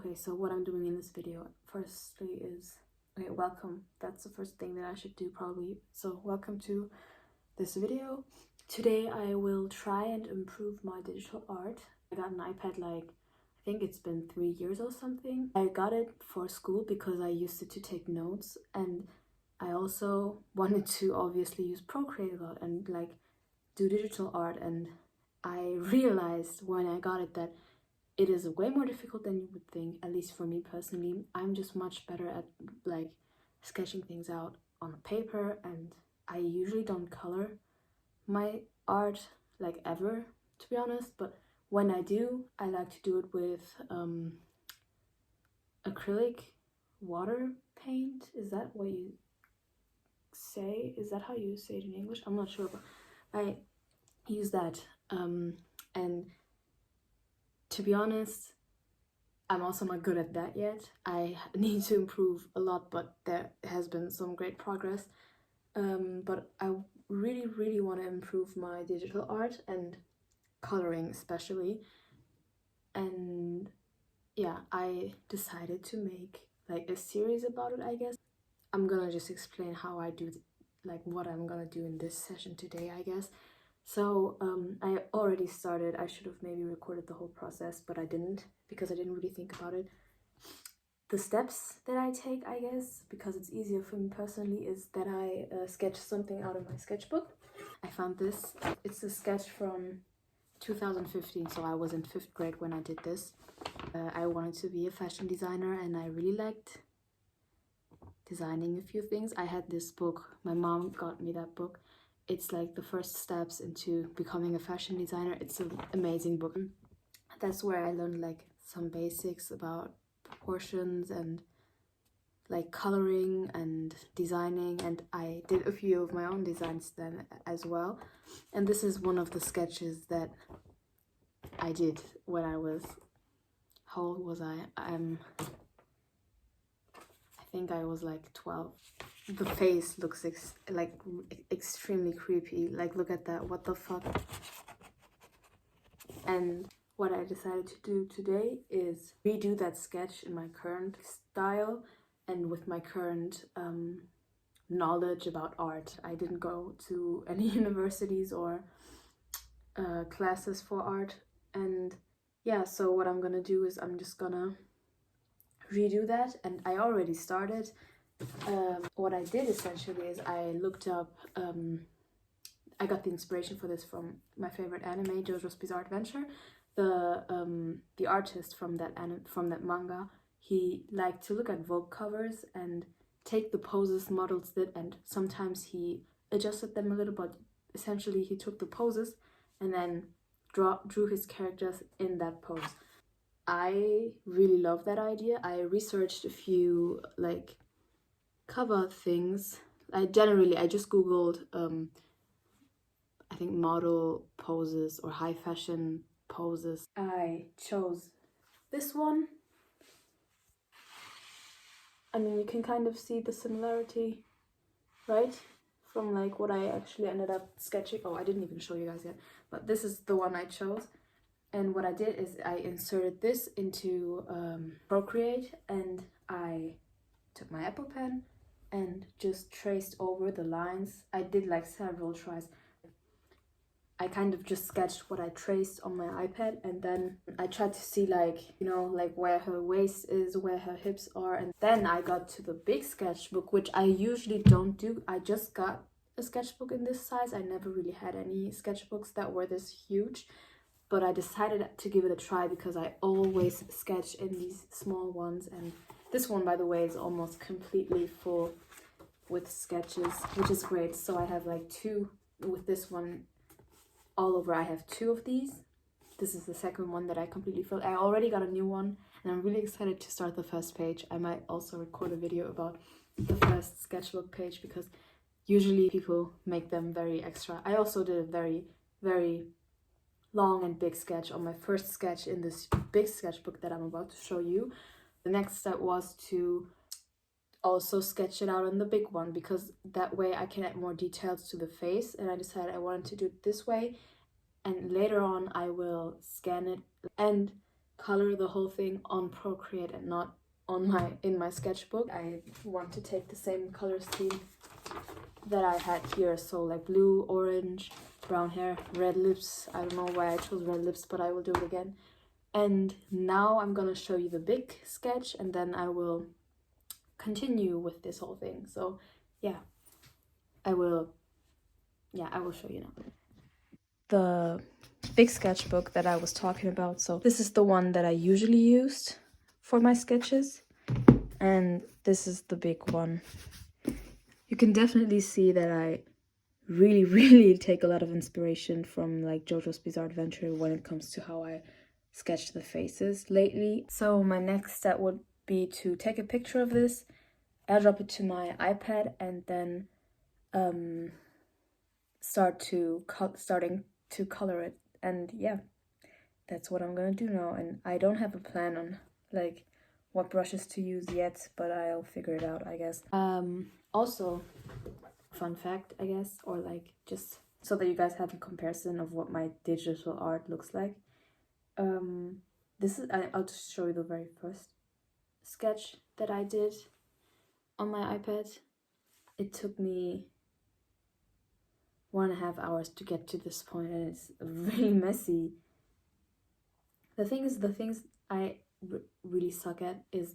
Okay, so what I'm doing in this video firstly is, okay, welcome. That's the first thing that I should do probably. So welcome to this video. Today I will try and improve my digital art. I got an iPad like, I think it's been 3 years or something. I got it for school because I used it to take notes, and I also wanted to obviously use Procreate a lot and like do digital art, and I realized when I got it that it is way more difficult than you would think, at least for me personally. I'm just much better at like sketching things out on paper, and I usually don't color my art like ever, to be honest, but when I do, I like to do it with acrylic water paint. Is that what you say? Is that how you say it in English? I'm not sure, but I use that and to be honest, I'm also not good at that yet. I need to improve a lot, but there has been some great progress. But I really want to improve my digital art and coloring especially. And yeah, I decided to make like a series about it, I guess. I'm gonna just explain how I do, like what I'm gonna do in this session today, I guess. So I already started. I should have maybe recorded the whole process, but I didn't because I didn't really think about it. The steps that I take, I guess, because it's easier for me personally, is that I sketch something out of my sketchbook. I found this. It's a sketch from 2015, so I was in 5th grade when I did this. I wanted to be a fashion designer, and I really liked designing a few things. I had this book. My mom got me that book. It's like the first steps into becoming a fashion designer. It's an amazing book. That's where I learned like some basics about proportions and like coloring and designing, and I did a few of my own designs then as well. And this is one of the sketches that I did when I was, how old was I? I think I was like 12. The face looks extremely creepy. Like, look at that, what the fuck. And what I decided to do today is redo that sketch in my current style and with my current knowledge about art. I didn't go to any universities or classes for art, and yeah, so what I'm gonna do is I'm just gonna redo that, and I already started. What I did essentially is I looked up, I got the inspiration for this from my favorite anime, JoJo's Bizarre Adventure. The artist from that manga, he liked to look at Vogue covers and take the poses models did, and sometimes he adjusted them a little, but essentially he took the poses and then drew his characters in that pose. I really love that idea. I researched a few like cover things. I just googled I think model poses or high fashion poses. I chose this one. I mean, you can kind of see the similarity, right? From like what I actually ended up sketching. Oh, I didn't even show you guys yet, but this is the one I chose. And what I did is I inserted this into Procreate, and I took my Apple Pen and just traced over the lines. I did like several tries. I kind of just sketched what I traced on my iPad, and then I tried to see like, you know, like where her waist is, where her hips are. And then I got to the big sketchbook, which I usually don't do. I just got a sketchbook in this size. I never really had any sketchbooks that were this huge, but I decided to give it a try because I always sketch in these small ones. And this one, by the way, is almost completely full with sketches, which is great. So I have like 2 with this one. All over, I have 2 of these. This is the second one that I completely filled. I already got a new one, and I'm really excited to start the first page. I might also record a video about the first sketchbook page because usually people make them very extra. I also did a very long and big sketch on my first sketch in this big sketchbook that I'm about to show you. The next step was to also sketch it out on the big one, because that way I can add more details to the face, and I decided I wanted to do it this way, and later on I will scan it and color the whole thing on Procreate and not on in my sketchbook. I want to take the same color scheme that I had here, so like blue, orange, brown hair, red lips. I don't know why I chose red lips, but I will do it again. And now I'm gonna show you the big sketch, and then I will continue with this whole thing. So yeah, I will show you now. The big sketchbook that I was talking about. So this is the one that I usually used for my sketches, and this is the big one. You can definitely see that I really take a lot of inspiration from like JoJo's Bizarre Adventure when it comes to how I sketch the faces lately. So my next step would be to take a picture of this, airdrop it to my iPad, and then starting to color it. And yeah, that's what I'm gonna do now. And I don't have a plan on like what brushes to use yet, but I'll figure it out, I guess. Also, fun fact, I guess, or like just so that you guys have a comparison of what my digital art looks like. I'll just show you the very first sketch that I did on my iPad. It took me 1.5 hours to get to this point, and it's really messy. The things I really suck at is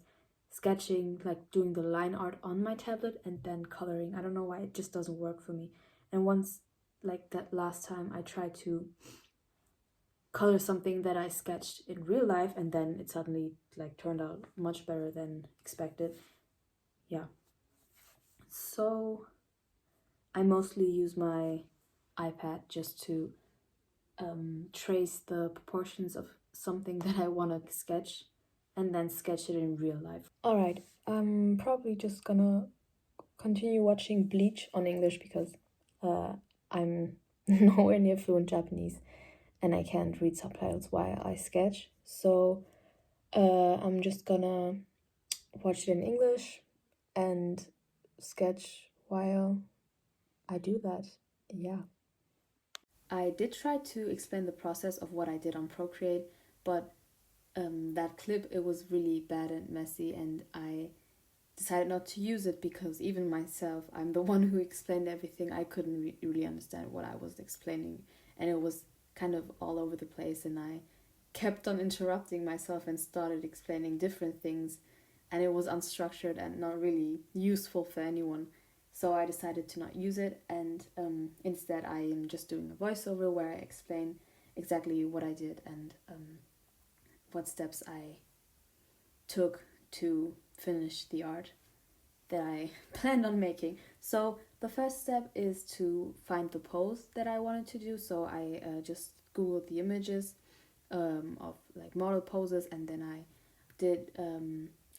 sketching, like doing the line art on my tablet and then coloring. I don't know why, it just doesn't work for me. And once, like that last time, I tried to color something that I sketched in real life, and then it suddenly like turned out much better than expected. Yeah. So I mostly use my iPad just to trace the proportions of something that I want to sketch and then sketch it in real life. Alright, I'm probably just gonna continue watching Bleach on English because I'm nowhere near fluent Japanese and I can't read subtitles while I sketch. So I'm just gonna watch it in English and sketch while I do that. Yeah. I did try to explain the process of what I did on Procreate, but that clip, it was really bad and messy, and I decided not to use it because even myself, I'm the one who explained everything. I couldn't really understand what I was explaining, and it was kind of all over the place, and I kept on interrupting myself and started explaining different things, and it was unstructured and not really useful for anyone. So I decided to not use it, and instead I am just doing a voiceover where I explain exactly what I did and what steps I took to finish the art that I planned on making. So the first step is to find the pose that I wanted to do. So I just googled the images of like model poses, and then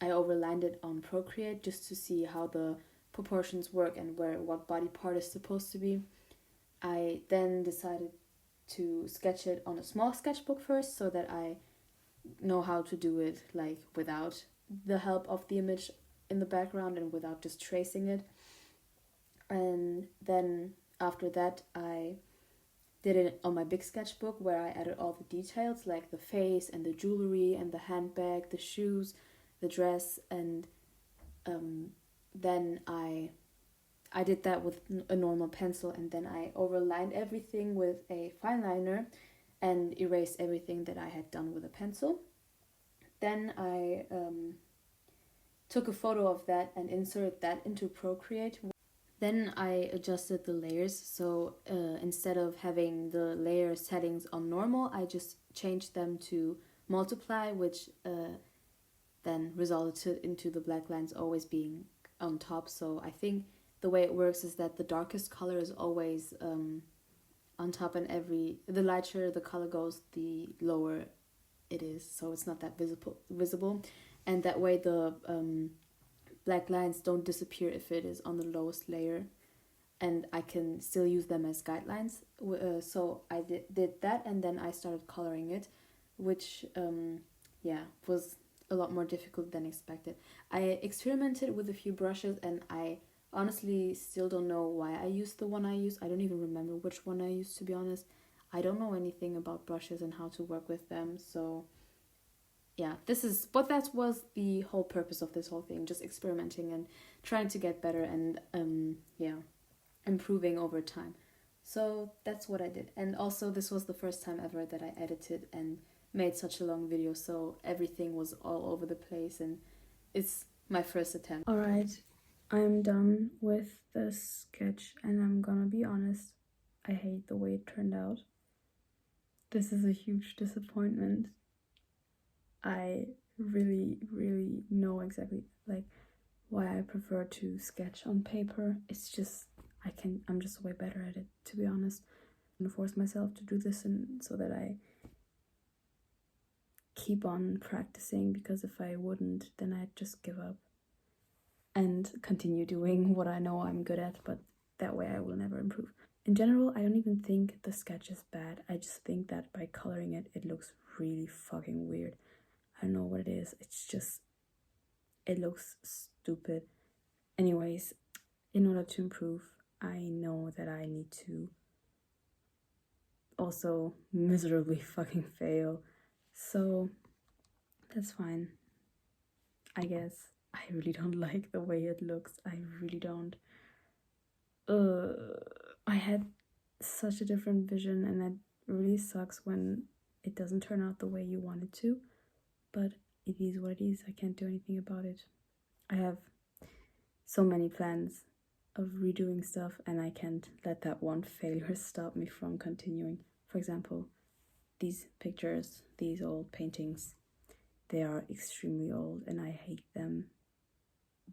I overlined it on Procreate just to see how the proportions work and what body part is supposed to be. I then decided to sketch it on a small sketchbook first so that I know how to do it like without the help of the image in the background and without just tracing it. And then after that I did it on my big sketchbook where I added all the details like the face and the jewelry and the handbag, the shoes, the dress, and then I did that with a normal pencil, and then I overlined everything with a fine liner and erased everything that I had done with a pencil. Then I took a photo of that and inserted that into Procreate. Then I adjusted the layers, so instead of having the layer settings on normal, I just changed them to multiply, which then resulted into the black lines always being on top. So I think the way it works is that the darkest color is always on top, and the lighter the color goes, the lower it is, so it's not that visible, and that way the black lines don't disappear if it is on the lowest layer, and I can still use them as guidelines. So I did that, and then I started coloring it, which was a lot more difficult than expected. I experimented with a few brushes, and I honestly still don't know why I used the one I used. I don't even remember which one I used, to be honest. I don't know anything about brushes and how to work with them, so yeah, that was the whole purpose of this whole thing, just experimenting and trying to get better and yeah, improving over time. So that's what I did. And also this was the first time ever that I edited and made such a long video, so everything was all over the place, and it's my first attempt. All right, I'm done with the sketch, and I'm gonna be honest, I hate the way it turned out. This is a huge disappointment. I really know exactly like why I prefer to sketch on paper. It's just I'm just way better at it, to be honest. I'm gonna force myself to do this and so that I keep on practicing, because if I wouldn't, then I'd just give up and continue doing what I know I'm good at, but that way I will never improve. In general, I don't even think the sketch is bad. I just think that by coloring it, it looks really fucking weird. I don't know what it is. It's just, it looks stupid. Anyways, in order to improve, I know that I need to also miserably fucking fail. So that's fine, I guess. I really don't like the way it looks. I really don't. I had such a different vision, and it really sucks when it doesn't turn out the way you want it to. But it is what it is. I can't do anything about it. I have so many plans of redoing stuff, and I can't let that one failure stop me from continuing. For example, these pictures, these old paintings, they are extremely old and I hate them,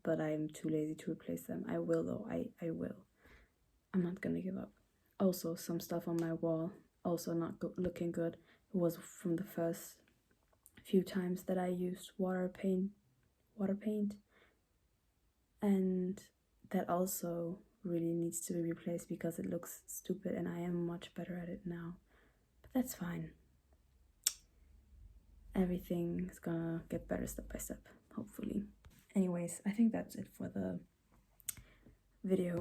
but I'm too lazy to replace them. I will though, I will. I'm not gonna give up. Also, some stuff on my wall, also not looking good. It was from the first few times that I used water paint, and that also really needs to be replaced because it looks stupid, and I am much better at it now. But that's fine. Everything is gonna get better step by step, hopefully. Anyways, I think that's it for the video.